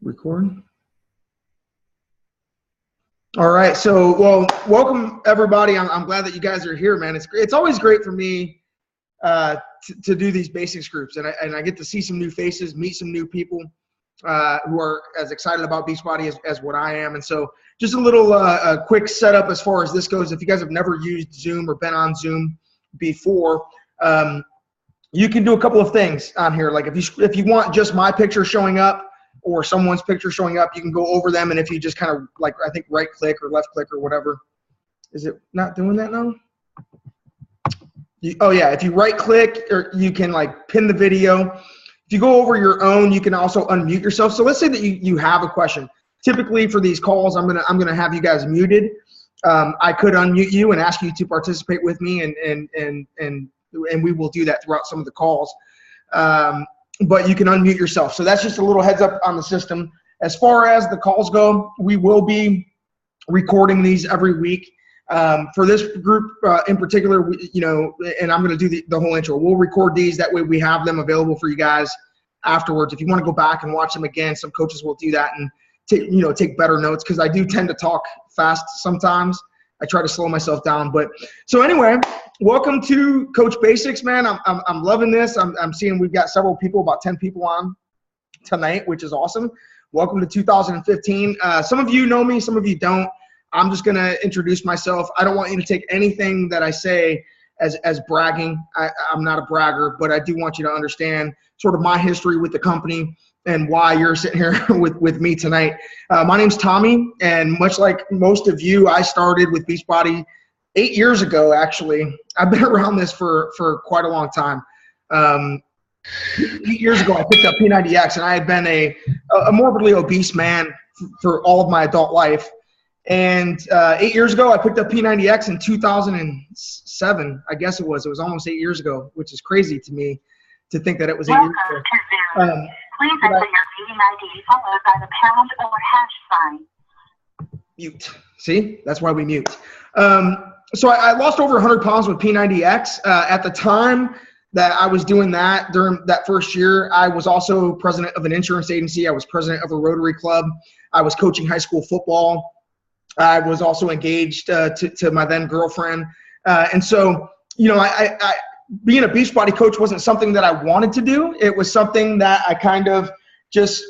Record. All right. So, well, welcome everybody. I'm glad that you guys are here, man. It's always great for me to do these basics groups, and I get to see some new faces, meet some new people who are as excited about Beachbody as what I am. And so, just a little a quick setup as far as this goes. If you guys have never used Zoom or been on Zoom before, you can do a couple of things on here. Like if you want just my picture showing up, or someone's picture showing up, you can go over them, and if you just kind of like, I think right click or left click or whatever. Is it not doing that now? Oh yeah, if you right click, or you can like pin the video. If you go over your own, you can also unmute yourself. So let's say that you have a question. Typically for these calls, I'm gonna have you guys muted. I could unmute you and ask you to participate with me, and we will do that throughout some of the calls. But you can unmute yourself. So that's just a little heads up on the system. As far as the calls go, we will be recording these every week. For this group in particular, and I'm going to do the whole intro. We'll record these. That way we have them available for you guys afterwards. If you want to go back and watch them again, some coaches will do that and take better notes, because I do tend to talk fast sometimes. I try to slow myself down. But so anyway, welcome to Coach Basics, man. I'm loving this. I'm seeing we've got several people, about 10 people on tonight, which is awesome. Welcome to 2015. Some of you know me, some of you don't. I'm just gonna introduce myself. I don't want you to take anything that I say as bragging. I'm not a bragger, but I do want you to understand sort of my history with the company and why you're sitting here with me tonight. My name's Tommy, and much like most of you, I started with Beachbody 8 years ago, actually. I've been around this for quite a long time. 8 years ago, I picked up P90X, and I had been a morbidly obese man for all of my adult life. And 8 years ago, I picked up P90X in 2007, I guess it was. It was almost 8 years ago, which is crazy to me to think that it was 8 years ago. Please enter your meeting ID followed by the pound or hash sign. Mute. See? That's why we mute. So I lost over 100 pounds with P90X. At the time that I was doing that, during that first year, I was also president of an insurance agency. I was president of a Rotary Club. I was coaching high school football. I was also engaged to my then girlfriend. And so, I being a Beachbody coach wasn't something that I wanted to do. It was something that I kind of just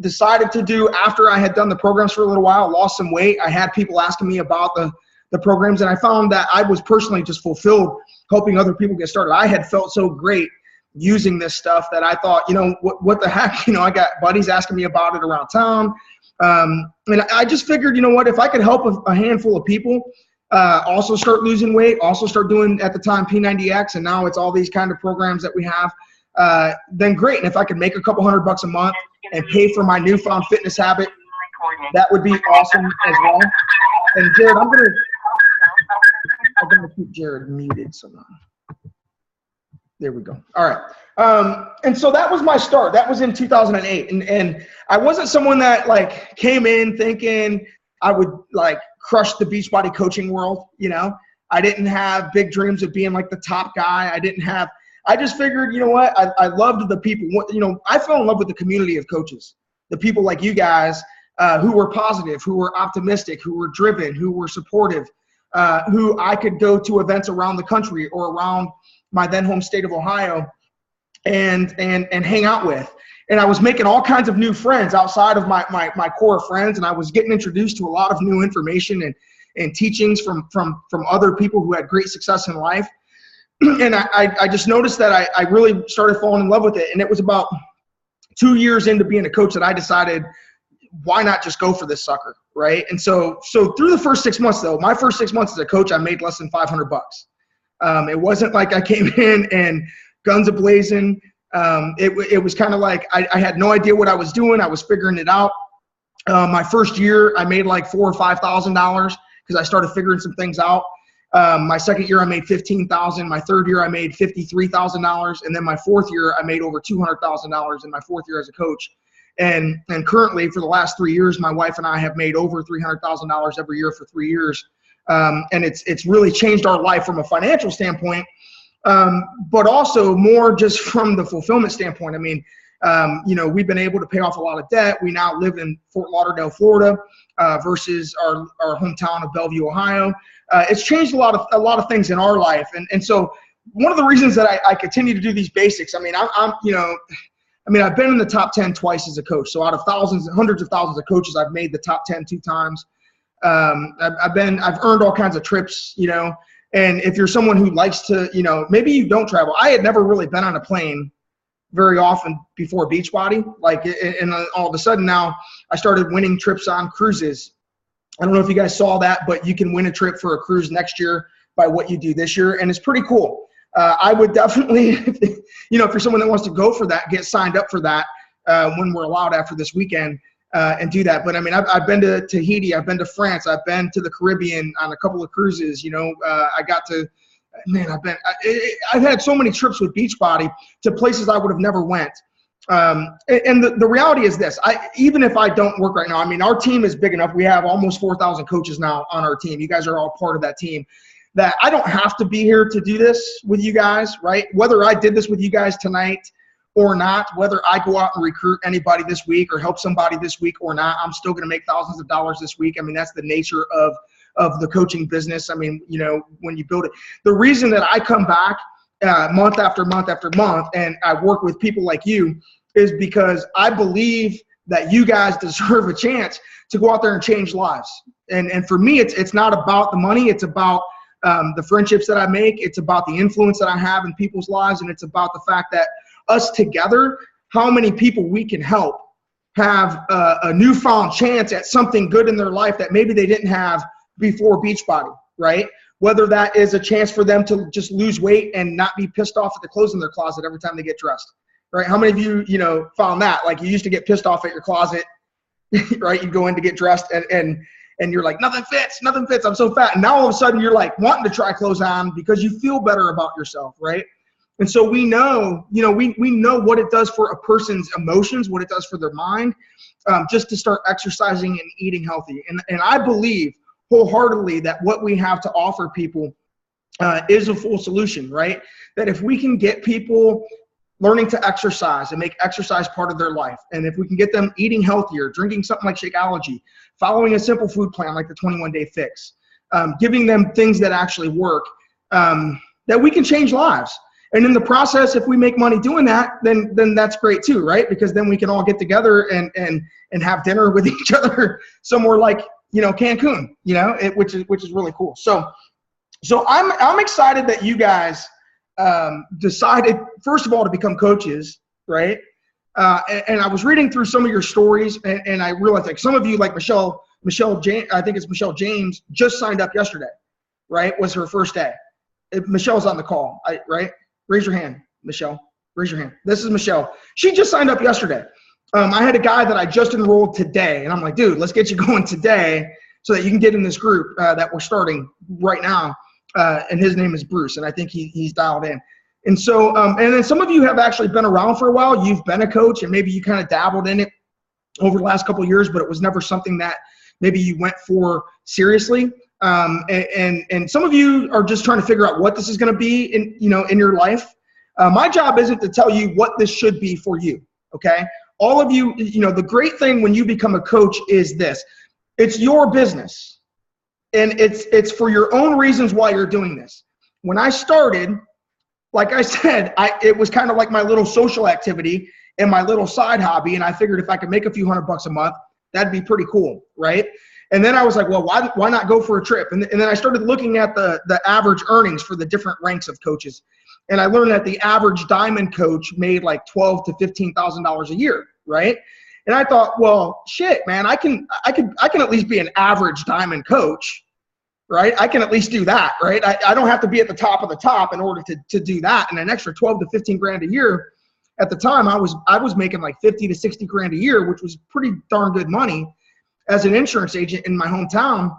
decided to do after I had done the programs for a little while, lost some weight. I had people asking me about the programs, and I found that I was personally just fulfilled helping other people get started. I had felt so great using this stuff that I thought, what the heck, I got buddies asking me about it around town. And I just figured, if I could help a handful of people also start losing weight, also start doing, at the time, P90X, and now it's all these kind of programs that we have, then great. And if I could make a couple $100 a month and pay for my newfound fitness habit, that would be awesome as well. And Jared, I'm gonna keep Jared muted somehow. There we go. All right. And so that was my start. That was in 2008. And I wasn't someone that came in thinking I would crush the Beachbody coaching world. I didn't have big dreams of being the top guy. I just figured, I loved the people. I fell in love with the community of coaches, the people like you guys who were positive, who were optimistic, who were driven, who were supportive, who I could go to events around the country or around my then home state of Ohio and hang out with. And I was making all kinds of new friends outside of my core friends, and I was getting introduced to a lot of new information and teachings from other people who had great success in life. And I just noticed that I really started falling in love with it. And it was about 2 years into being a coach that I decided, why not just go for this sucker, right? And so through the first 6 months, though, my first 6 months as a coach, I made less than $500. It wasn't like I came in and guns a-blazing. It was kind of like I had no idea what I was doing. I was figuring it out. My first year, I made like $4,000 or $5,000 because I started figuring some things out. My second year, I made $15,000. My third year, I made $53,000. And then my fourth year, I made over $200,000 in my fourth year as a coach. And currently, for the last 3 years, my wife and I have made over $300,000 every year for 3 years. And it's really changed our life from a financial standpoint, but also more just from the fulfillment standpoint. I mean, You know, we've been able to pay off a lot of debt. We now live in Fort Lauderdale, Florida, versus our hometown of Bellevue, Ohio. It's changed a lot of things in our life. And so one of the reasons that I continue to do these basics, I mean, I've been in the top 10 twice as a coach. So out of thousands, hundreds of thousands of coaches, I've made the top 10 2 times. I've earned all kinds of trips, you know, and if you're someone who likes to, you know, maybe you don't travel. I had never really been on a plane very often before Beachbody, and all of a sudden now I started winning trips on cruises. I don't know if you guys saw that, but you can win a trip for a cruise next year by what you do this year. And it's pretty cool. I would definitely, you know, if you're someone that wants to go for that, get signed up for that when we're allowed after this weekend. And do that. But I mean, I've been to Tahiti, I've been to France, I've been to the Caribbean on a couple of cruises. You know, I've had so many trips with Beachbody to places I would have never went. And the reality is this: even if I don't work right now, I mean, our team is big enough. We have almost 4,000 coaches now on our team. You guys are all part of that team. That I don't have to be here to do this with you guys, right? Whether I did this with you guys tonight or not, whether I go out and recruit anybody this week or help somebody this week or not, I'm still going to make thousands of dollars this week. I mean, that's the nature of the coaching business. I mean, you know, when you build it, the reason that I come back month after month after month and I work with people like you is because I believe that you guys deserve a chance to go out there and change lives. And for me, it's not about the money. It's about the friendships that I make. It's about the influence that I have in people's lives. And it's about the fact that us together, how many people we can help have a newfound chance at something good in their life that maybe they didn't have before Beachbody, right? Whether that is a chance for them to just lose weight and not be pissed off at the clothes in their closet every time they get dressed, right? How many of you, you know, found that? Like you used to get pissed off at your closet, right? You go in to get dressed and you're like, nothing fits, I'm so fat. And now all of a sudden you're like wanting to try clothes on because you feel better about yourself, right? And so we know, you know, we know what it does for a person's emotions, what it does for their mind, just to start exercising and eating healthy. And I believe wholeheartedly that what we have to offer people is a full solution, right? That if we can get people learning to exercise and make exercise part of their life, and if we can get them eating healthier, drinking something like Shakeology, following a simple food plan like the 21-Day Fix, giving them things that actually work, that we can change lives. And in the process, if we make money doing that, then that's great too, right? Because then we can all get together and have dinner with each other somewhere like, you know, Cancun, you know, which is really cool. So I'm excited that you guys decided, first of all, to become coaches, right? And I was reading through some of your stories, and I realized like some of you, like Michelle James, I think it's Michelle James, just signed up yesterday, right? Was her first day. Michelle's on the call, right? Raise your hand, Michelle. Raise your hand. This is Michelle. She just signed up yesterday. I had a guy that I just enrolled today, and I'm like, dude, let's get you going today so that you can get in this group that we're starting right now. And his name is Bruce, and I think he's dialed in. And so, and then some of you have actually been around for a while. You've been a coach, and maybe you kind of dabbled in it over the last couple of years, but it was never something that maybe you went for seriously. And some of you are just trying to figure out what this is going to be in your life. My job isn't to tell you what this should be for you. Okay. All of you, the great thing when you become a coach is this: it's your business, and it's for your own reasons why you're doing this. When I started, like I said, it was kind of like my little social activity and my little side hobby. And I figured if I could make a few $100 a month, that'd be pretty cool. Right. And then I was like, well, why not go for a trip? And then I started looking at the average earnings for the different ranks of coaches. And I learned that the average diamond coach made like $12,000 to $15,000 a year, right? And I thought, well, shit, man, I can at least be an average diamond coach, right? I can at least do that, right? I don't have to be at the top of the top in order to do that. And an extra 12 to 15 grand a year. At the time, I was making like 50 to 60 grand a year, which was pretty darn good money as an insurance agent in my hometown.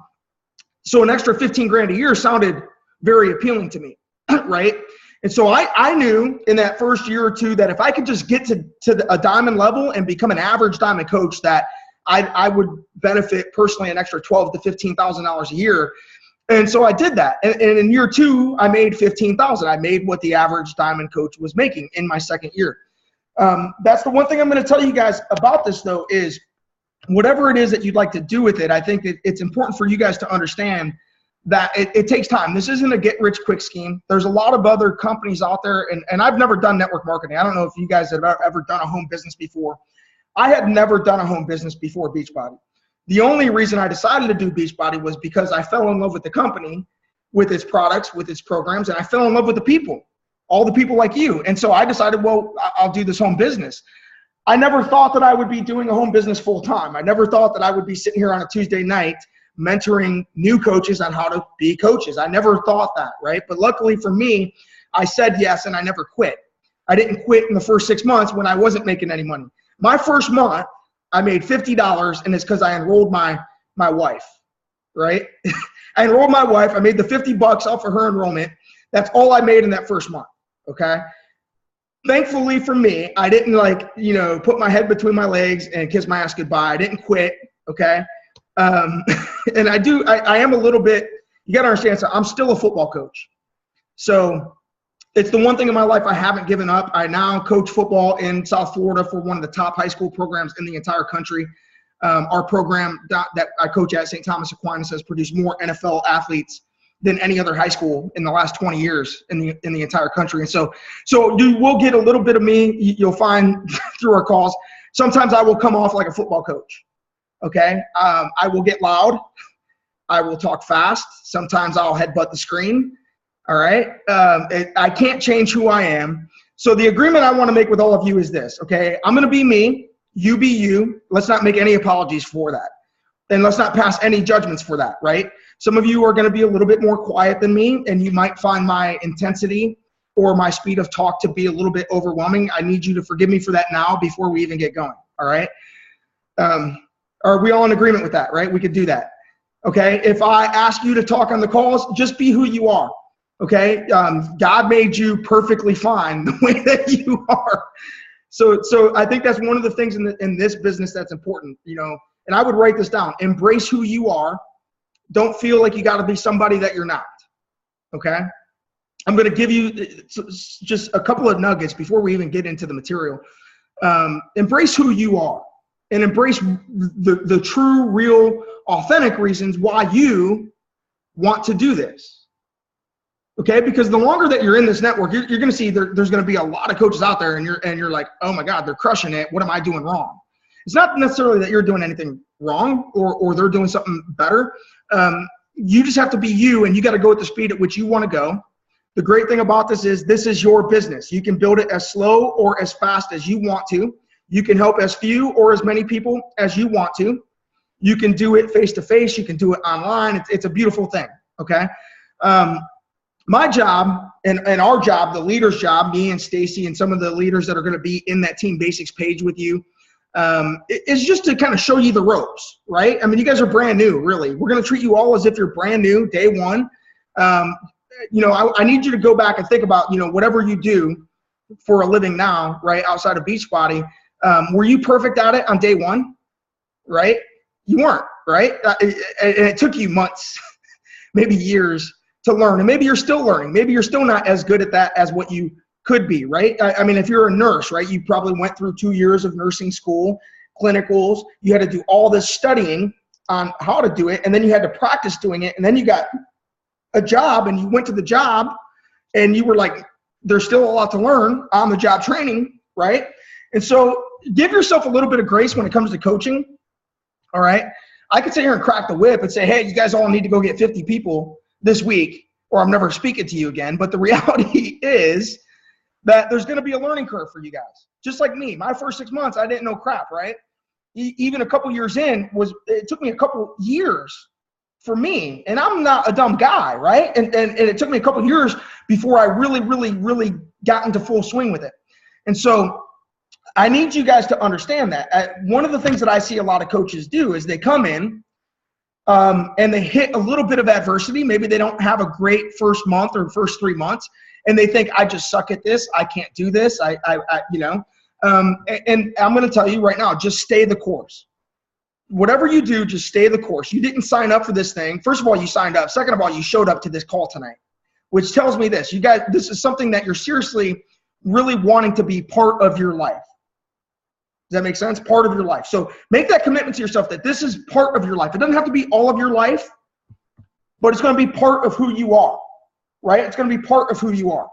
So an extra 15 grand a year sounded very appealing to me, right? And so I knew in that first year or two that if I could just get to a diamond level and become an average diamond coach, that I would benefit personally an extra $12,000 to $15,000 a year. And so I did that. And in year two, I made $15,000. I made what the average diamond coach was making in my second year. That's the one thing I'm going to tell you guys about this, though, is whatever it is that you'd like to do with it, I think it's important for you guys to understand that it takes time. This isn't a get-rich-quick scheme. There's a lot of other companies out there, and I've never done network marketing. I don't know if you guys have ever done a home business before. I had never done a home business before Beachbody. The only reason I decided to do Beachbody was because I fell in love with the company, with its products, with its programs, and I fell in love with the people, all the people like you. And so I decided, well, I'll do this home business. I never thought that I would be doing a home business full time. I never thought that I would be sitting here on a Tuesday night mentoring new coaches on how to be coaches. I never thought that, right? But luckily for me, I said yes, and I never quit. I didn't quit in the first 6 months when I wasn't making any money. My first month, I made $50, and it's because I enrolled my wife, right? I enrolled my wife. I made the $50 off of her enrollment. That's all I made in that first month, okay? Thankfully for me, I didn't put my head between my legs and kiss my ass goodbye. I didn't quit, okay? And I am a little bit, you got to understand, so I'm still a football coach. So it's the one thing in my life I haven't given up. I now coach football in South Florida for one of the top high school programs in the entire country. Our program that I coach at, St. Thomas Aquinas, has produced more NFL athletes than any other high school in the last 20 years in the entire country. And so you will get a little bit of me. You'll find through our calls. Sometimes I will come off like a football coach. Okay. I will get loud. I will talk fast. Sometimes I'll headbutt the screen. All right. I can't change who I am. So the agreement I want to make with all of you is this. Okay. I'm going to be me. You be you. Let's not make any apologies for that. And let's not pass any judgments for that. Right. Some of you are going to be a little bit more quiet than me, and you might find my intensity or my speed of talk to be a little bit overwhelming. I need you to forgive me for that now before we even get going. All right. Are we all in agreement with that, right? We could do that. Okay. If I ask you to talk on the calls, just be who you are. Okay. God made you perfectly fine the way that you are. So I think that's one of the things in this business that's important, and I would write this down. Embrace who you are. Don't feel like you got to be somebody that you're not. Okay. I'm going to give you just a couple of nuggets before we even get into the material. Embrace who you are. And embrace the true, real, authentic reasons why you want to do this. Okay, because the longer that you're in this network, you're going to see there's going to be a lot of coaches out there, and you're like, oh my God, they're crushing it. What am I doing wrong? It's not necessarily that you're doing anything wrong or they're doing something better. You just have to be you, and you got to go at the speed at which you want to go. The great thing about this is your business. You can build it as slow or as fast as you want to. You can help as few or as many people as you want to. You can do it face-to-face. You can do it online. It's a beautiful thing, okay? My job and our job, the leader's job, me and Stacy and some of the leaders that are going to be in that Team Basics page with you, is just to kind of show you the ropes, right? I mean, you guys are brand new, really. We're going to treat you all as if you're brand new, day one. I need you to go back and think about, whatever you do for a living now, right, outside of Beachbody. Were you perfect at it on day one, right? You weren't, right? And it took you months, maybe years to learn. And maybe you're still learning. Maybe you're still not as good at that as what you could be, right? I mean, if you're a nurse, right, you probably went through 2 years of nursing school, clinicals. You had to do all this studying on how to do it, and then you had to practice doing it, and then you got a job, and you went to the job, and you were like, there's still a lot to learn on the job training, right? And so give yourself a little bit of grace when it comes to coaching, all right? I could sit here and crack the whip and say, hey, you guys all need to go get 50 people this week, or I'm never speaking to you again. But the reality is that there's going to be a learning curve for you guys. Just like me, my first 6 months, I didn't know crap, right? Even a couple years in, it took me a couple years for me. And I'm not a dumb guy, right? And it took me a couple years before I really, really, really got into full swing with it. And so I need you guys to understand that. One of the things that I see a lot of coaches do is they come in and they hit a little bit of adversity. Maybe they don't have a great first month or first 3 months, and they think, I just suck at this. I can't do this. And I'm going to tell you right now, just stay the course. Whatever you do, just stay the course. You didn't sign up for this thing. First of all, you signed up. Second of all, you showed up to this call tonight, which tells me this. You guys, this is something that you're seriously really wanting to be part of your life. Does that make sense? Part of your life. So make that commitment to yourself that this is part of your life. It doesn't have to be all of your life, but it's going to be part of who you are, right? It's going to be part of who you are.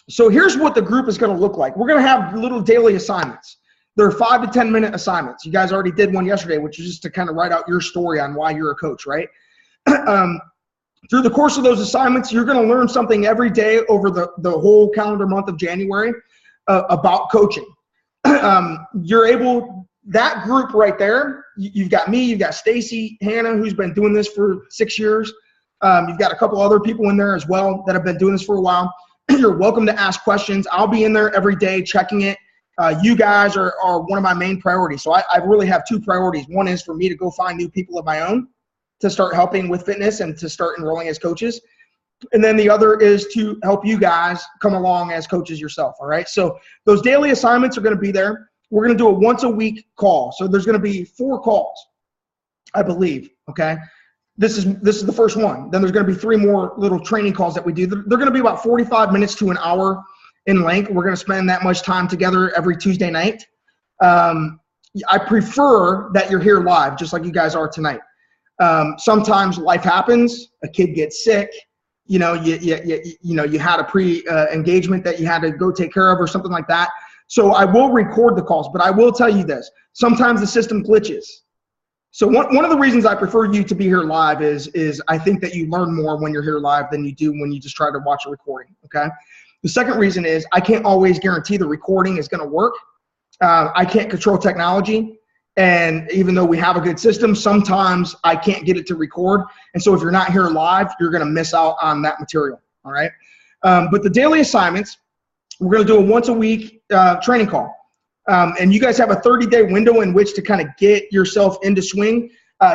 So here's what the group is going to look like. We're going to have little daily assignments. They're 5 to 10 minute assignments. You guys already did one yesterday, which is just to kind of write out your story on why you're a coach, right? Through the course of those assignments, you're going to learn something every day over the whole calendar month of January about coaching. You're able, that group right there, you've got me, you've got Stacy, Hannah, who's been doing this for 6 years. You've got a couple other people in there as well that have been doing this for a while. You're welcome to ask questions. I'll be in there every day checking it. You guys are one of my main priorities. So I really have 2 priorities. One is for me to go find new people of my own to start helping with fitness and to start enrolling as coaches. And then the other is to help you guys come along as coaches yourself, all right? So those daily assignments are going to be there. We're going to do a once a week call. So there's going to be 4 calls, I believe, okay? This is the first one. Then there's going to be 3 more little training calls that we do. They're going to be about 45 minutes to an hour in length. We're going to spend that much time together every Tuesday night. I prefer that you're here live, just like you guys are tonight. Sometimes life happens. A kid gets sick. You know, you had a pre-engagement that you had to go take care of or something like that. So I will record the calls, but I will tell you this. Sometimes the system glitches. So one of the reasons I prefer you to be here live is I think that you learn more when you're here live than you do when you just try to watch a recording, okay? The second reason is I can't always guarantee the recording is going to work. I can't control technology. And even though we have a good system, sometimes I can't get it to record. And so if you're not here live, you're going to miss out on that material, all right? But the daily assignments, we're going to do a once a week training call. And you guys have a 30-day window in which to kind of get yourself into swing.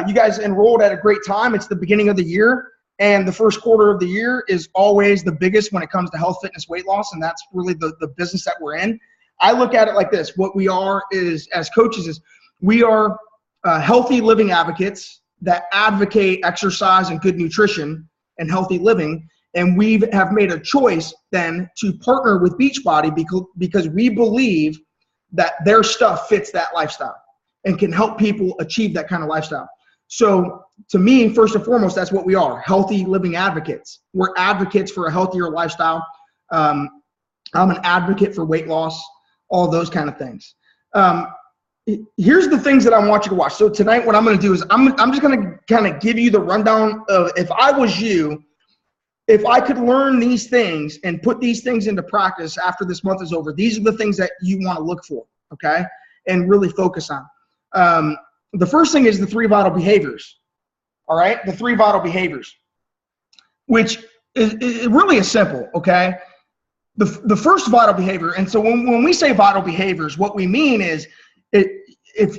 You guys enrolled at a great time. It's the beginning of the year. And the first quarter of the year is always the biggest when it comes to health, fitness, weight loss. And that's really the business that we're in. I look at it like this. What we are is, as coaches, is we are healthy living advocates that advocate exercise and good nutrition and healthy living. And we have made a choice then to partner with Beachbody because we believe that their stuff fits that lifestyle and can help people achieve that kind of lifestyle. So to me, first and foremost, that's what we are, healthy living advocates. We're advocates for a healthier lifestyle. I'm an advocate for weight loss, all those kind of things. Here's the things that I want you to watch. So tonight what I'm going to do is I'm just going to kind of give you the rundown of, if I was you, if I could learn these things and put these things into practice after this month is over, these are the things that you want to look for, okay, and really focus on. The first thing is the 3 vital behaviors, all right, the 3 vital behaviors, which is really is simple, okay. The first vital behavior, and so when we say vital behaviors, what we mean is if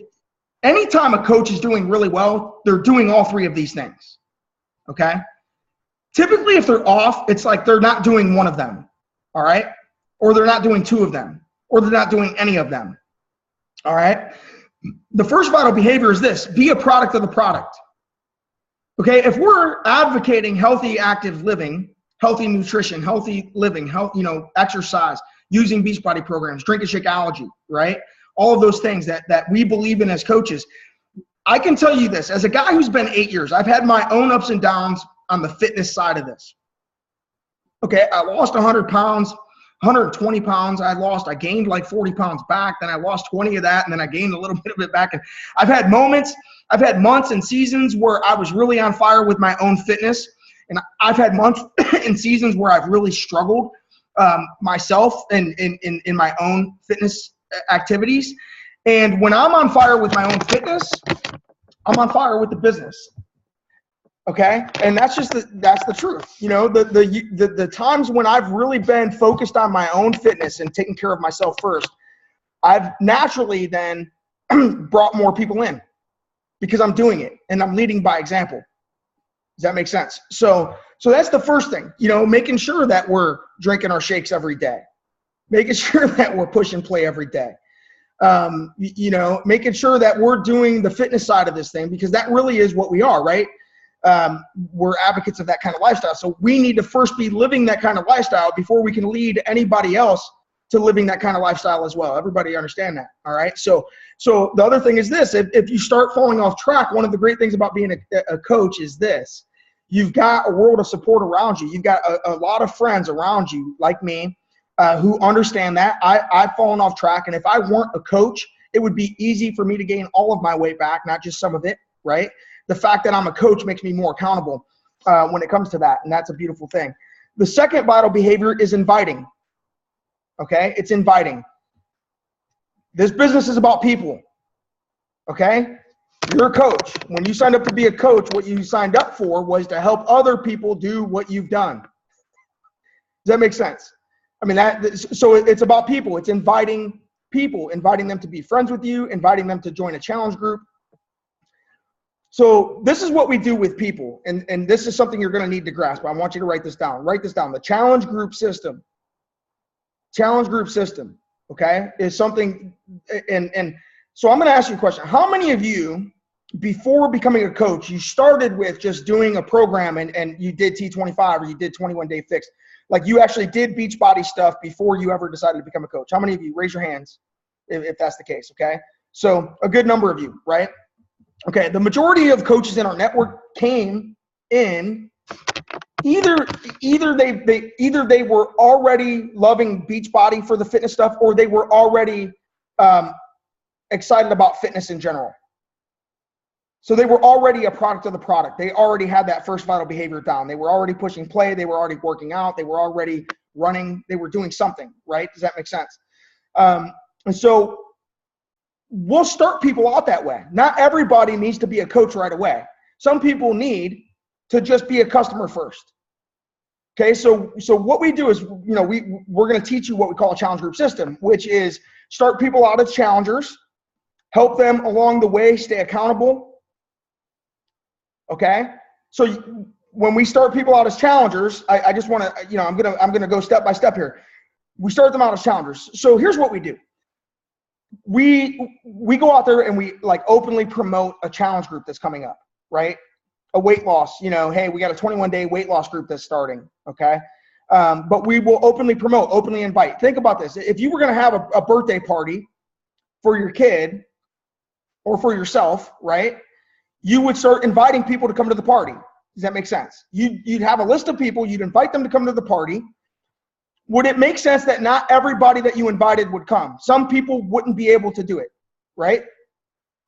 anytime a coach is doing really well, they're doing all 3 of these things, okay. Typically, if they're off, it's like they're not doing one of them, all right? Or they're not doing 2 of them, or they're not doing any of them, all right? The first vital behavior is this: be a product of the product, okay? If we're advocating healthy, active living, healthy nutrition, healthy living, exercise, using Beachbody programs, Drink and Shakeology, right? All of those things that we believe in as coaches. I can tell you this, as a guy who's been 8 years, I've had my own ups and downs on the fitness side of this. Okay, I lost 100 pounds, 120 pounds. I gained like 40 pounds back. Then I lost 20 of that, and then I gained a little bit of it back. And I've had moments, I've had months and seasons where I was really on fire with my own fitness. And I've had months and seasons where I've really struggled myself in my own fitness activities. And when I'm on fire with my own fitness, I'm on fire with the business. Okay, and that's the truth. You know, the times when I've really been focused on my own fitness and taking care of myself first, I've naturally then brought more people in because I'm doing it and I'm leading by example. Does that make sense? So that's the first thing. You know, making sure that we're drinking our shakes every day, making sure that we're push and play every day. Making sure that we're doing the fitness side of this thing, because that really is what we are, right? we're advocates of that kind of lifestyle. So we need to first be living that kind of lifestyle before we can lead anybody else to living that kind of lifestyle as well. Everybody understand that, all right? So the other thing is this, if you start falling off track, one of the great things about being a coach is this. You've got a world of support around you. You've got a lot of friends around you, like me, who understand that. I've fallen off track, and if I weren't a coach, it would be easy for me to gain all of my weight back, not just some of it, right? The fact that I'm a coach makes me more accountable when it comes to that, and that's a beautiful thing. The second vital behavior is inviting. Okay, it's inviting. This business is about people. Okay, you're a coach. When you signed up to be a coach, what you signed up for was to help other people do what you've done. Does that make sense? I mean, so it's about people. It's inviting people, inviting them to be friends with you, inviting them to join a challenge group. So this is what we do with people, and this is something you're going to need to grasp. I want you to write this down. Write this down. The challenge group system. Challenge group system, okay, is something, and so I'm going to ask you a question. How many of you, before becoming a coach, you started with just doing a program and you did T25 or you did 21-day fix? Like you actually did Beachbody stuff before you ever decided to become a coach? How many of you? Raise your hands if that's the case, okay? So a good number of you, right? Okay, the majority of coaches in our network came in either they were already loving Beachbody for the fitness stuff, or they were already excited about fitness in general. So they were already a product of the product. They already had that first vital behavior down. They were already pushing play. They were already working out. They were already running. They were doing something, right? Does that make sense? And so we'll start people out that way. Not everybody needs to be a coach right away. Some people need to just be a customer first. Okay, so what we do is, we're going to teach you what we call a challenge group system, which is start people out as challengers, help them along the way stay accountable. Okay, so when we start people out as challengers, I just want to, I'm gonna go step by step here. We start them out as challengers. So here's what we do. We go out there and we openly promote a challenge group that's coming up, right? A weight loss, hey, we got a 21-day weight loss group that's starting, okay? But we will openly promote, openly invite. Think about this. If you were going to have a birthday party for your kid or for yourself, right, you would start inviting people to come to the party. Does that make sense? You'd have a list of people. You'd invite them to come to the party. Would it make sense that not everybody that you invited would come? Some people wouldn't be able to do it, right?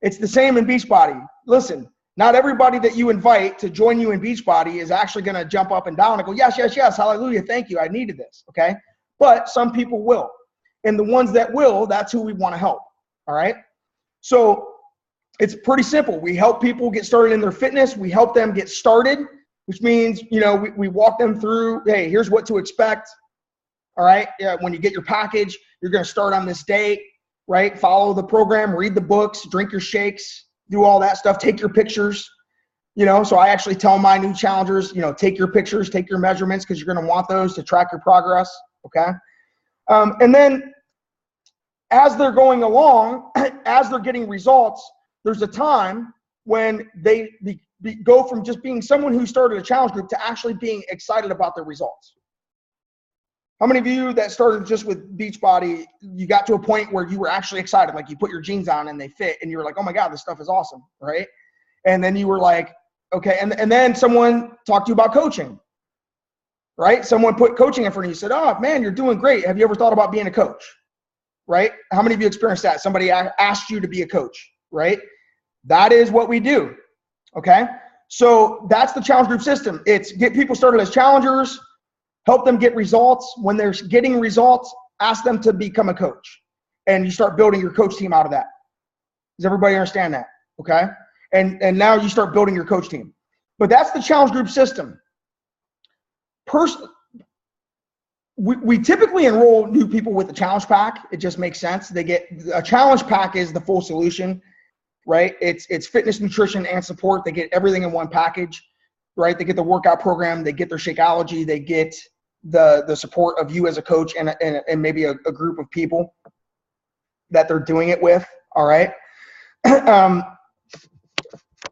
It's the same in Beachbody. Listen. Not everybody that you invite to join you in Beachbody is actually going to jump up and down and go, yes, yes, yes, hallelujah, thank you, I needed this, okay? But some people will. And the ones that will, that's who we want to help, all right? So it's pretty simple. We help people get started in their fitness. We help them get started, which means, we walk them through, hey, here's what to expect, all right? Yeah, when you get your package, you're going to start on this date, right? Follow the program, read the books, drink your shakes, do all that stuff, take your pictures, so I actually tell my new challengers, take your pictures, take your measurements, because you're going to want those to track your progress, okay? And then as they're going along, as they're getting results, there's a time when they go from just being someone who started a challenge group to actually being excited about their results. How many of you that started just with Beachbody, you got to a point where you were actually excited, like you put your jeans on and they fit and you were like, oh my God, this stuff is awesome, right? And then you were like, okay, and then someone talked to you about coaching, right? Someone put coaching in front of you, said, oh man, you're doing great. Have you ever thought about being a coach, right? How many of you experienced that? Somebody asked you to be a coach, right? That is what we do, okay? So that's the challenge group system. It's get people started as challengers, help them get results. When they're getting results, ask them to become a coach. And you start building your coach team out of that. Does everybody understand that? Okay? And now you start building your coach team. But that's the challenge group system. We typically enroll new people with the challenge pack. It just makes sense. They get a challenge pack is the full solution, right? It's fitness, nutrition, and support. They get everything in one package, right? They get the workout program. They get their Shakeology. They get the support of you as a coach and maybe a group of people that they're doing it with, all right?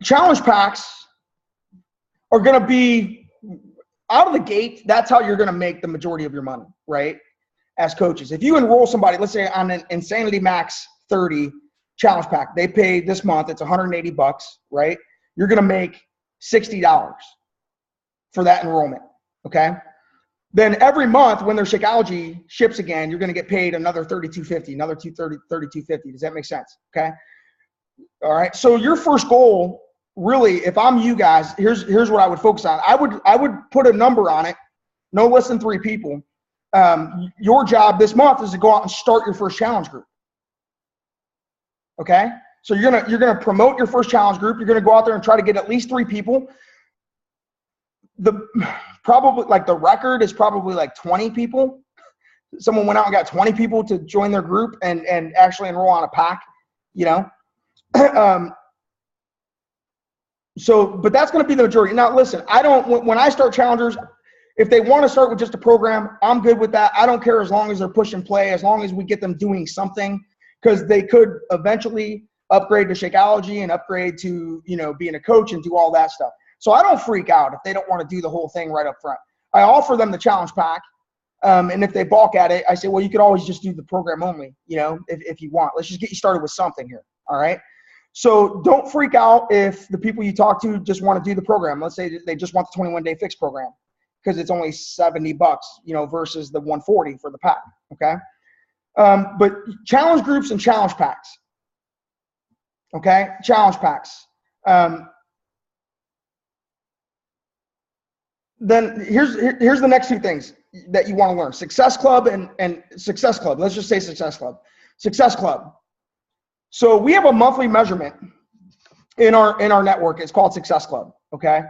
Challenge packs are going to be out of the gate. That's how you're going to make the majority of your money, right? As coaches, if you enroll somebody, let's say on an Insanity Max 30 challenge pack, they pay this month, it's $180, right? You're going to make $60 for that enrollment. Okay. Then every month when their Shakeology ships again, you're going to get paid another $32.50, another $32.50. Does that make sense? Okay. All right. So your first goal, really, if I'm you guys, here's what I would focus on. I would put a number on it, no less than 3 people. Your job this month is to go out and start your first challenge group. Okay. So you're gonna promote your first challenge group. You're gonna go out there and try to get at least 3 people. Probably like the record is probably like 20 people. Someone went out and got 20 people to join their group and actually enroll on a pack, you know. But that's going to be the majority. Now, listen, when I start challengers, if they want to start with just a program, I'm good with that. I don't care as long as they're push and play, as long as we get them doing something, because they could eventually upgrade to Shakeology and upgrade to, you know, being a coach and do all that stuff. So I don't freak out if they don't want to do the whole thing right up front. I offer them the challenge pack. And if they balk at it, I say, well, you could always just do the program only, you know, if you want. Let's just get you started with something here. All right. So don't freak out if the people you talk to just want to do the program. Let's say they just want the 21-day fix program because it's only $70, you know, versus the $140 for the pack. Okay. But challenge groups and challenge packs. Okay. Challenge packs. Then here's the next 2 things that you want to learn. Success Club and Success Club. Let's just say Success Club. Success Club. So we have a monthly measurement in our network. It's called Success Club. Okay.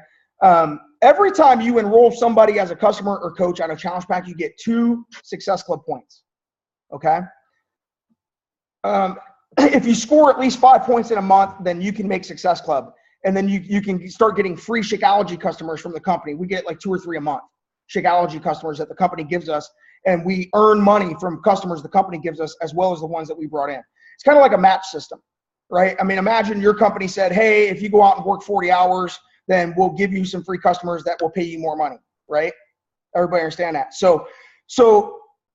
Every time you enroll somebody as a customer or coach on a challenge pack, you get 2 Success Club points. Okay. If you score at least 5 points in a month, then you can make Success Club. And then you can start getting free Shakeology customers from the company. We get like 2 or 3 a month, Shakeology customers that the company gives us. And we earn money from customers the company gives us, as well as the ones that we brought in. It's kind of like a match system, right? I mean, imagine your company said, hey, if you go out and work 40 hours, then we'll give you some free customers that will pay you more money, right? Everybody understand that? So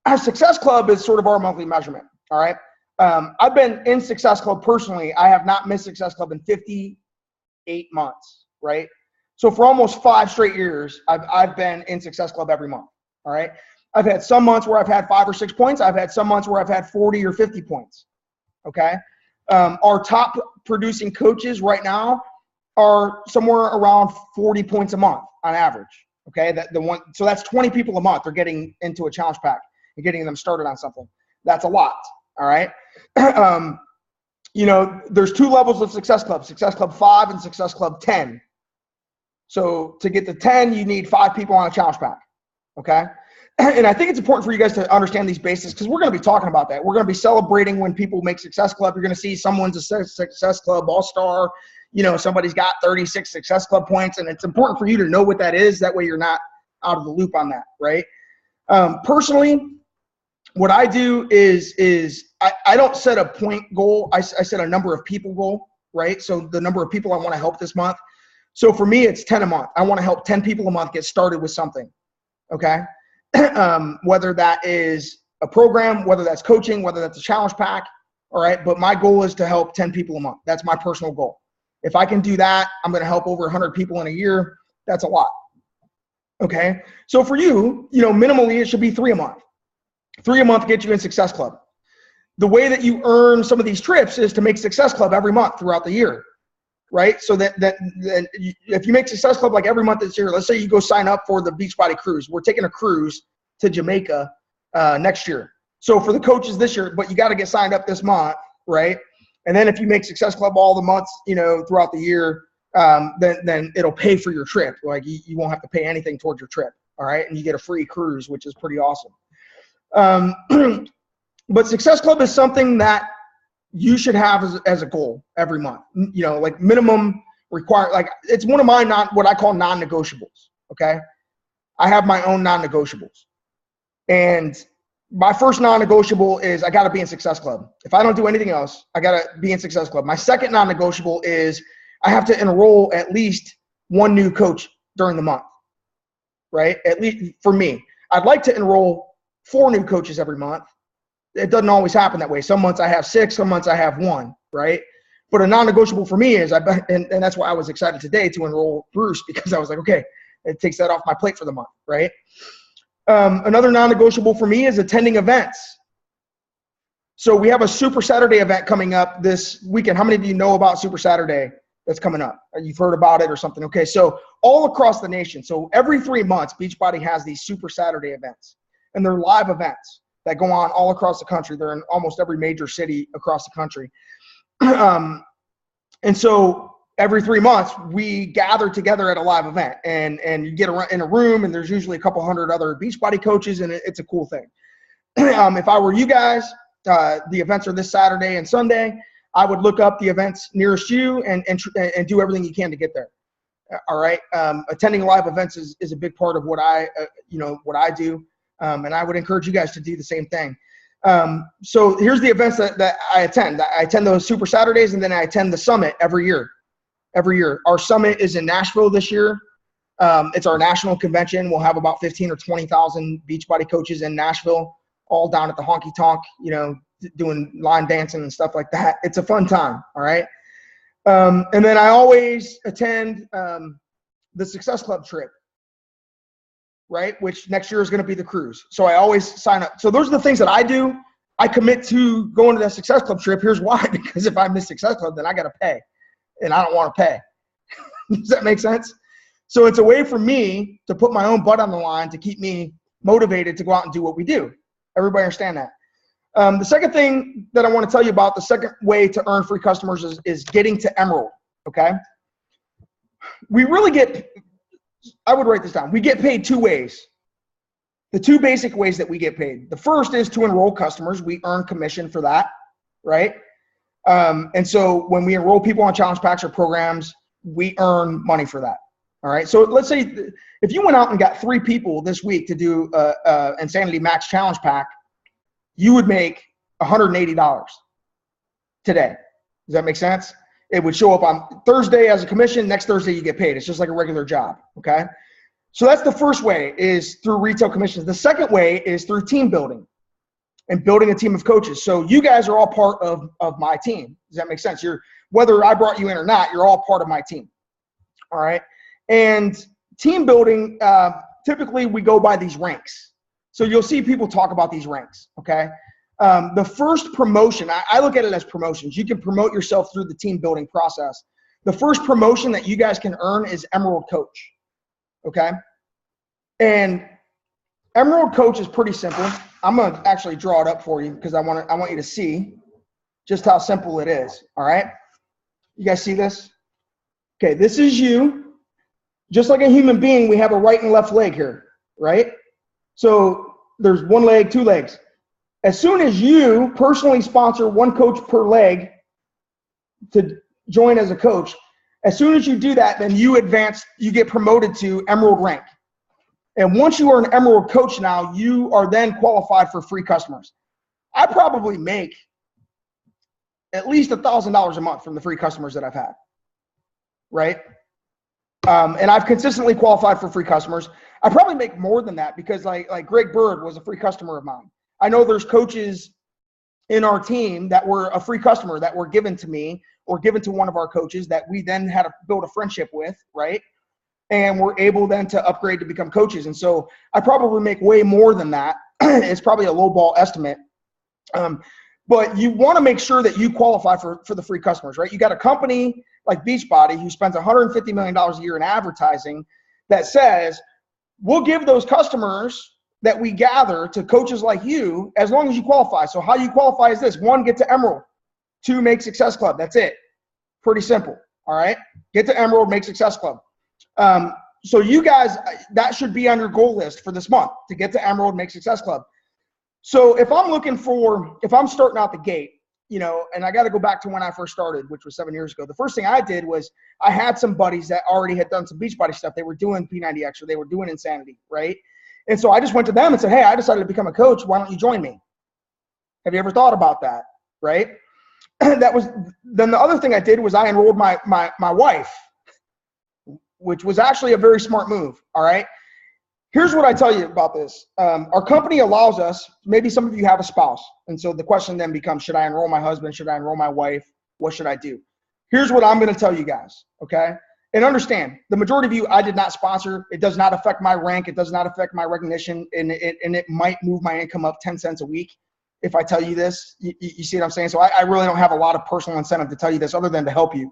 our Success Club is sort of our monthly measurement, all right? I've been in Success Club personally. I have not missed Success Club in 58 months, right? So for almost 5 straight years, I've been in Success Club every month, all right? I've had some months where I've had 5 or 6 points. I've had some months where I've had 40 or 50 points, okay? Our top producing coaches right now are somewhere around 40 points a month on average, okay? So that's 20 people a month are getting into a challenge pack and getting them started on something. That's a lot, all right? You know, there's 2 levels of Success Club, Success Club 5 and Success Club 10. So to get to 10, you need 5 people on a challenge pack, okay? And I think it's important for you guys to understand these basics because we're going to be talking about that. We're going to be celebrating when people make Success Club. You're going to see someone's a Success Club all-star. You know, somebody's got 36 Success Club points, and it's important for you to know what that is. That way you're not out of the loop on that, right? Personally, what I do is I don't set a point goal. I set a number of people goal, right? So the number of people I want to help this month. So for me, it's 10 a month. I want to help 10 people a month get started with something, okay? Whether that is a program, whether that's coaching, whether that's a challenge pack, all right? But my goal is to help 10 people a month. That's my personal goal. If I can do that, I'm going to help over 100 people in a year. That's a lot, okay? So for you, you know, minimally it should be 3 a month. 3 a month gets you in Success Club. The way that you earn some of these trips is to make Success Club every month throughout the year, right? So that if you make Success Club like every month this year, let's say you go sign up for the Beachbody Cruise. We're taking a cruise to Jamaica next year. So for the coaches this year, but you got to get signed up this month, right? And then if you make Success Club all the months, you know, throughout the year, then it'll pay for your trip. Like you won't have to pay anything towards your trip, all right? And you get a free cruise, which is pretty awesome. But Success Club is something that you should have as a goal every month. You know, like minimum require, like it's one of my what I call non-negotiables. Okay, I have my own non-negotiables, and my first non-negotiable is I got to be in Success Club. If I don't do anything else, I got to be in Success Club. My second non-negotiable is I have to enroll at least 1 new coach during the month, right? At least for me. I'd like to enroll 4 new coaches every month. It doesn't always happen that way. Some months I have 6, some months I have 1, right? But a non-negotiable for me is, and that's why I was excited today to enroll Bruce, because I was like, okay, it takes that off my plate for the month, right? Another non-negotiable for me is attending events. So we have a Super Saturday event coming up this weekend. How many of you know about Super Saturday that's coming up? You've heard about it or something. Okay, so all across the nation. So every 3 months, Beachbody has these Super Saturday events, and they're live events that go on all across the country. They're in almost every major city across the country. And so every 3 months, we gather together at a live event, and you get in a room, and there's usually a couple hundred other Beachbody coaches, and it's a cool thing. If I were you guys, the events are this Saturday and Sunday, I would look up the events nearest you and do everything you can to get there. All right. Attending live events is a big part of what I do. And I would encourage you guys to do the same thing. So here's the events that I attend. I attend those Super Saturdays, and then I attend the summit every year. Our summit is in Nashville this year. It's our national convention. We'll have about 15 or 20,000 Beachbody coaches in Nashville, all down at the honky tonk, doing line dancing and stuff like that. It's a fun time. All right. And then I always attend the Success Club trip, right? Which next year is going to be the cruise. So I always sign up. So those are the things that I do. I commit to going to the Success Club trip. Here's why: because if I miss Success Club, then I got to pay, and I don't want to pay. Does that make sense? So it's a way for me to put my own butt on the line to keep me motivated to go out and do what we do. Everybody understand that? The second thing that I want to tell you about, the second way to earn free customers is getting to Emerald, okay? We really I would write this down. We get paid 2 ways. The 2 basic ways that we get paid. The first is to enroll customers. We earn commission for that, right? And so when we enroll people on challenge packs or programs, we earn money for that, all right? So let's say if you went out and got 3 people this week to do a Insanity Max challenge pack, you would make $180 today. Does that make sense? It would show up on Thursday as a commission. Next Thursday, you get paid. It's just like a regular job, okay? So that's the first way, is through retail commissions. The second way is through team building and building a team of coaches. So you guys are all part of my team. Does that make sense? Whether I brought you in or not, you're all part of my team, all right? And team building, typically we go by these ranks. So you'll see people talk about these ranks, okay? The first promotion, I look at it as promotions. You can promote yourself through the team building process. The first promotion that you guys can earn is Emerald Coach, okay? And Emerald Coach is pretty simple. I'm going to actually draw it up for you because I want you to see just how simple it is, all right? You guys see this? Okay, this is you. Just like a human being, we have a right and left leg here, right? So there's 1 leg, 2 legs. As soon as you personally sponsor 1 coach per leg to join as a coach, as soon as you do that, then you advance, you get promoted to Emerald rank. And once you are an Emerald coach now, you are then qualified for free customers. I probably make at least $1,000 a month from the free customers that I've had, right? And I've consistently qualified for free customers. I probably make more than that because like Greg Bird was a free customer of mine. I know there's coaches in our team that were a free customer that were given to me or given to one of our coaches that we then had to build a friendship with, right? And we're able then to upgrade to become coaches. And so I probably make way more than that. It's probably a low ball estimate. But you want to make sure that you qualify for the free customers, right? You got a company like Beachbody who spends $150 million a year in advertising that says, we'll give those customers that we gather to coaches like you as long as you qualify. So how you qualify is this: 1, get to Emerald. 2, make Success Club. That's it. Pretty simple. All right. Get to Emerald, make Success Club. So you guys, that should be on your goal list for this month, to get to Emerald, make Success Club. So if I'm starting out the gate, and I got to go back to when I first started, which was 7 years ago. The first thing I did was I had some buddies that already had done some Beachbody stuff. They were doing P90X or they were doing Insanity, right? And so I just went to them and said, hey, I decided to become a coach. Why don't you join me? Have you ever thought about that, right? Then the other thing I did was I enrolled my wife. which was actually a very smart move. All right. Here's what I tell you about this. Our company allows us, maybe some of you have a spouse. And so the question then becomes, should I enroll my husband? Should I enroll my wife? What should I do? Here's what I'm going to tell you guys. Okay. And understand, the majority of you, I did not sponsor. It does not affect my rank. It does not affect my recognition. And it might move my income up 10 cents a week if I tell you this. You see what I'm saying? So I really don't have a lot of personal incentive to tell you this other than to help you.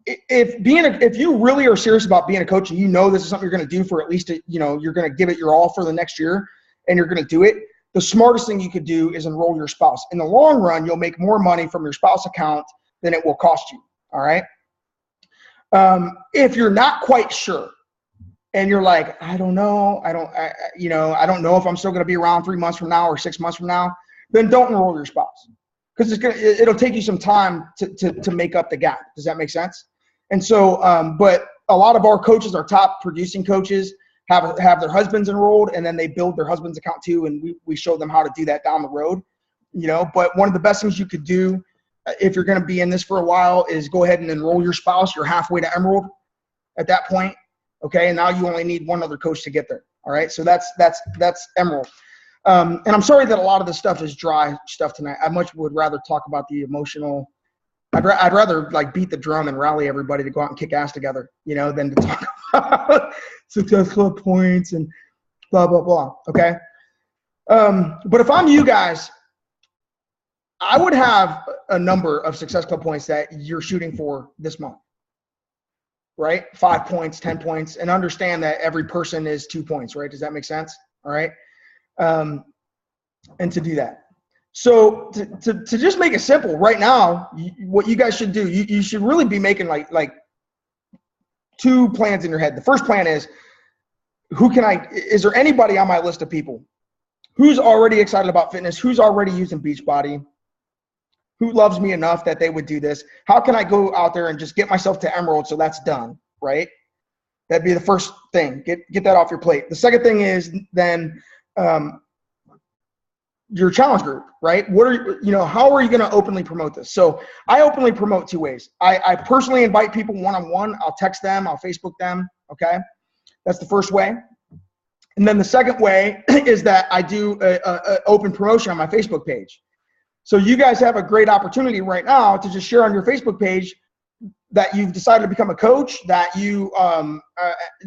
If you really are serious about being a coach and you know this is something you're going to do for at least, you're going to give it your all for the next year and you're going to do it, the smartest thing you could do is enroll your spouse. In the long run, you'll make more money from your spouse account than it will cost you. All right. If you're not quite sure and you're like, I don't know, I don't know if I'm still going to be around 3 months from now or 6 months from now, then don't enroll your spouse, because it'll take you some time to make up the gap. Does that make sense? And so, but a lot of our coaches, our top producing coaches, have their husbands enrolled, and then they build their husband's account too, and we show them how to do that down the road. But one of the best things you could do if you're going to be in this for a while is go ahead and enroll your spouse. You're halfway to Emerald at that point. Okay. And now you only need one other coach to get there. All right. So that's Emerald. And I'm sorry that a lot of this stuff is dry stuff tonight. I much would rather talk about the emotional. I'd rather like beat the drum and rally everybody to go out and kick ass together, than to talk about Success Club points and blah, blah, blah. Okay. But if I'm you guys, I would have a number of Success Club points that you're shooting for this month, right? 5 points, 10 points, and understand that every person is 2 points, right? Does that make sense? All right. And to do that. So to just make it simple right now, what you guys should do, you should really be making like 2 plans in your head. The first plan is, is there anybody on my list of people who's already excited about fitness, who's already using Beachbody, who loves me enough that they would do this? How can I go out there and just get myself to Emerald so that's done, right? That'd be the first thing. Get that off your plate. The second thing is then your challenge group, right? How are you going to openly promote this? So I openly promote 2 ways. I personally invite people one-on-one. I'll text them. I'll Facebook them. Okay. That's the first way. And then the second way is that I do a open promotion on my Facebook page. So you guys have a great opportunity right now to just share on your Facebook page that you've decided to become a coach, that you,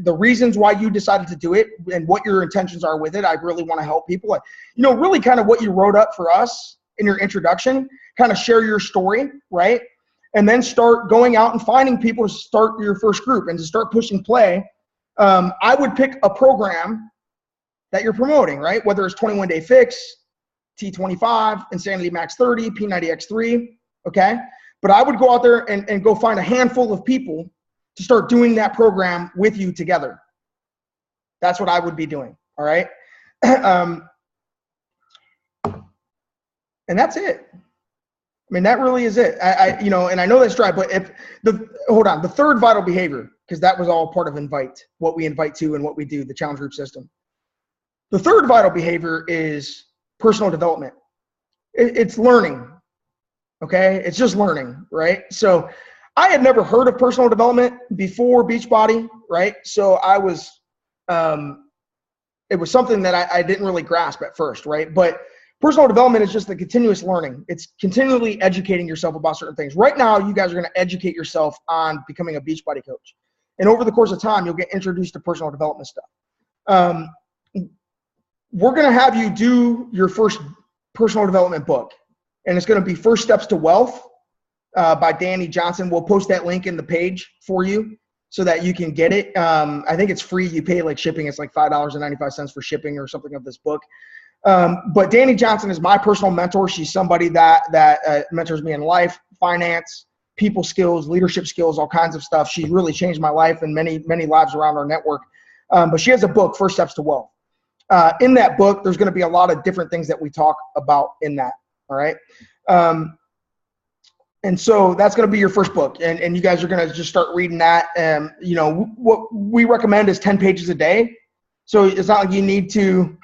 the reasons why you decided to do it and what your intentions are with it. I really want to help people. Really kind of what you wrote up for us in your introduction, kind of share your story, right? And then start going out and finding people to start your first group and to start pushing play. I would pick a program that you're promoting, right? Whether it's 21 Day Fix, T25, Insanity Max 30, P90X3, okay? But I would go out there and go find a handful of people to start doing that program with you together. That's what I would be doing, all right? And that's it. I mean, that really is it. And I know that's dry, but hold on, the third vital behavior, because that was all part of Invite, what we invite to and what we do, the challenge group system. The third vital behavior is personal development. It's learning, okay? It's just learning, right? So I had never heard of personal development before Beachbody, right? So I was, it was something that I didn't really grasp at first, right? But personal development is just the continuous learning. It's continually educating yourself about certain things. Right now, you guys are going to educate yourself on becoming a Beachbody coach. And over the course of time, you'll get introduced to personal development stuff. We're going to have you do your first personal development book. And it's going to be First Steps to Wealth by Danny Johnson. We'll post that link in the page for you so that you can get it. I think it's free. You pay like shipping. It's like $5.95 for shipping or something of this book. But Danny Johnson is my personal mentor. She's somebody that mentors me in life, finance, people skills, leadership skills, all kinds of stuff. She's really changed my life and many, many lives around our network. But she has a book, First Steps to Wealth. In that book, there's going to be a lot of different things that we talk about in that. All right. And so that's going to be your first book. And you guys are going to just start reading that. What we recommend is 10 pages a day. So it's not like you need to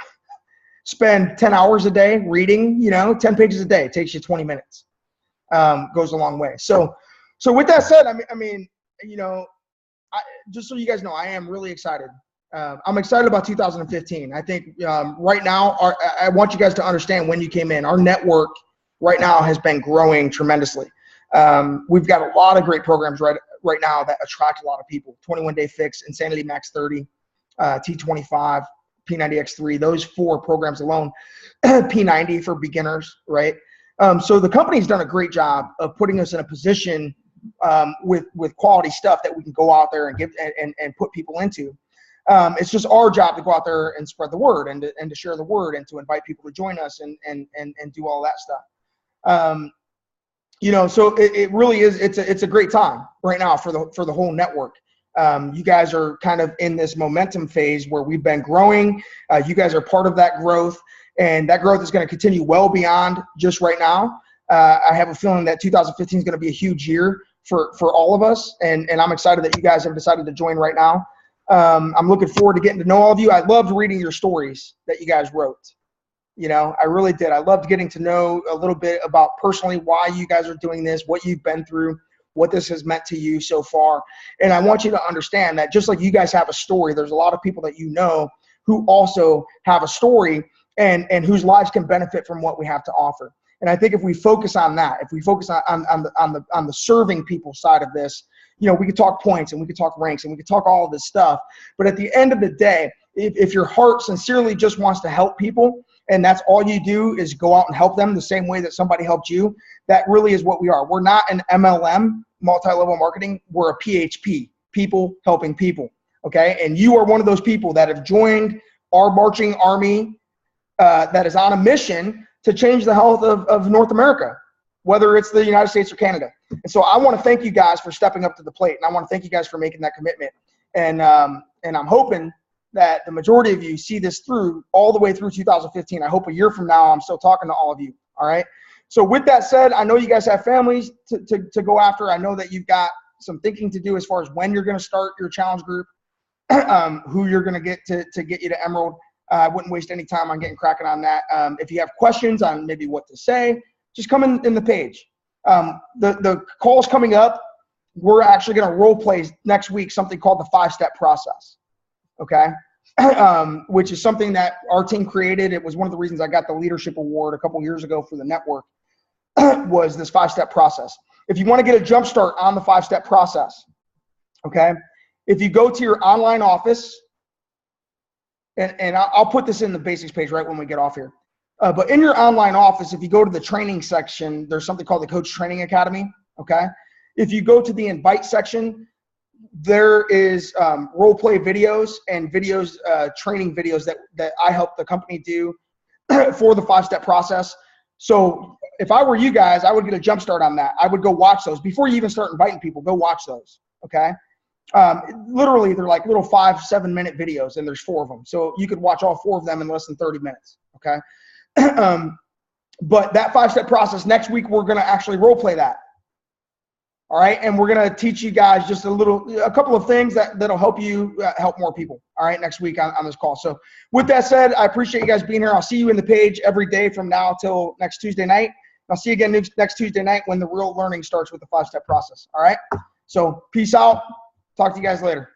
spend 10 hours a day reading, 10 pages a day. It takes you 20 minutes. Goes a long way. So with that said, I mean, just so you guys know, I am really excited. I'm excited about 2015. I think right now, I want you guys to understand when you came in, our network right now has been growing tremendously. We've got a lot of great programs right now that attract a lot of people. 21 Day Fix, Insanity Max 30, T25, P90X3, those 4 programs alone, P90 for beginners, right? So the company's done a great job of putting us in a position with quality stuff that we can go out there and give and put people into. It's just our job to go out there and spread the word and to share the word and to invite people to join us and do all that stuff. So it really is. It's a great time right now for the whole network. You guys are kind of in this momentum phase where we've been growing. You guys are part of that growth, and that growth is going to continue well beyond just right now. I have a feeling that 2015 is going to be a huge year for all of us, and I'm excited that you guys have decided to join right now. I'm looking forward to getting to know all of you. I loved reading your stories that you guys wrote. I really did. I loved getting to know a little bit about personally why you guys are doing this, what you've been through, what this has meant to you so far. And I want you to understand that just like you guys have a story, there's a lot of people that you know who also have a story and whose lives can benefit from what we have to offer. And I think if we focus on that, if we focus on the serving people side of this, we could talk points and we could talk ranks and we could talk all of this stuff. But at the end of the day, if your heart sincerely just wants to help people, and that's all you do is go out and help them the same way that somebody helped you, that really is what we are. We're not an MLM, multi-level marketing. We're a PHP, people helping people, okay? And you are one of those people that have joined our marching army that is on a mission to change the health of North America, whether it's the United States or Canada. And so I want to thank you guys for stepping up to the plate, and I want to thank you guys for making that commitment. And I'm hoping that the majority of you see this through all the way through 2015. I hope a year from now I'm still talking to all of you, all right? So with that said, I know you guys have families to go after. I know that you've got some thinking to do as far as when you're going to start your challenge group, who you're going to get to get you to Emerald. I wouldn't waste any time on getting cracking on that. If you have questions on maybe what to say, just come in the page. The call's coming up. We're actually going to role play next week something called the 5-step process. Okay, which is something that our team created. It was one of the reasons I got the leadership award a couple years ago for the network, was this 5-step process. If you want to get a jump start on the 5-step process, okay, if you go to your online office, and I'll put this in the basics page right when we get off here, but in your online office, if you go to the training section, there's something called the Coach Training Academy, okay? If you go to the invite section, there is role play videos and videos, training videos that I help the company do for the 5-step process. So if I were you guys, I would get a jump start on that. I would go watch those before you even start inviting people. Go watch those, okay? Literally, they're like little 5-7 minute videos, and there's 4 of them. So you could watch all 4 of them in less than 30 minutes, okay? But that 5-step process, next week we're going to actually role play that. All right, and we're going to teach you guys just a couple of things that'll help you help more people, all right, next week on this call. So with that said, I appreciate you guys being here. I'll see you in the page every day from now till next Tuesday night. I'll see you again next Tuesday night when the real learning starts with the 5-step process, all right? So peace out. Talk to you guys later.